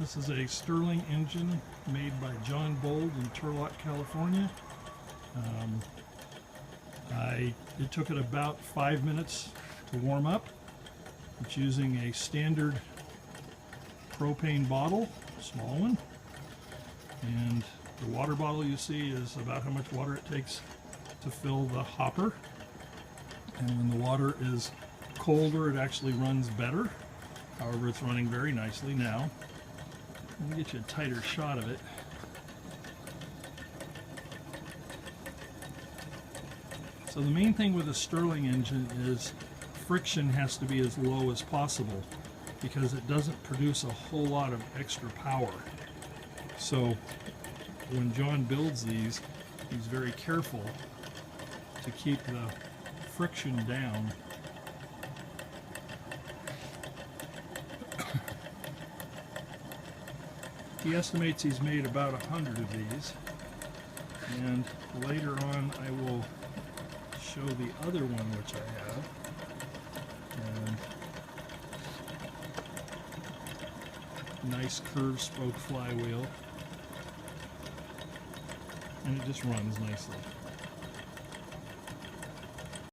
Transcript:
This is a Stirling engine made by John Bold in Turlock, California. It took it about 5 minutes to warm up. It's using a standard propane bottle, small one, and the water bottle you see is about how much water it takes to fill the hopper. And when the water is colder, it actually runs better. However, it's running very nicely now. Let me get you a tighter shot of it. So the main thing with a Stirling engine is friction has to be as low as possible because it doesn't produce a whole lot of extra power. So when John builds these, he's very careful to keep the friction down. He estimates he's made about 100 of these, and later on I will show the other one which I have. And nice curved spoke flywheel, and it just runs nicely.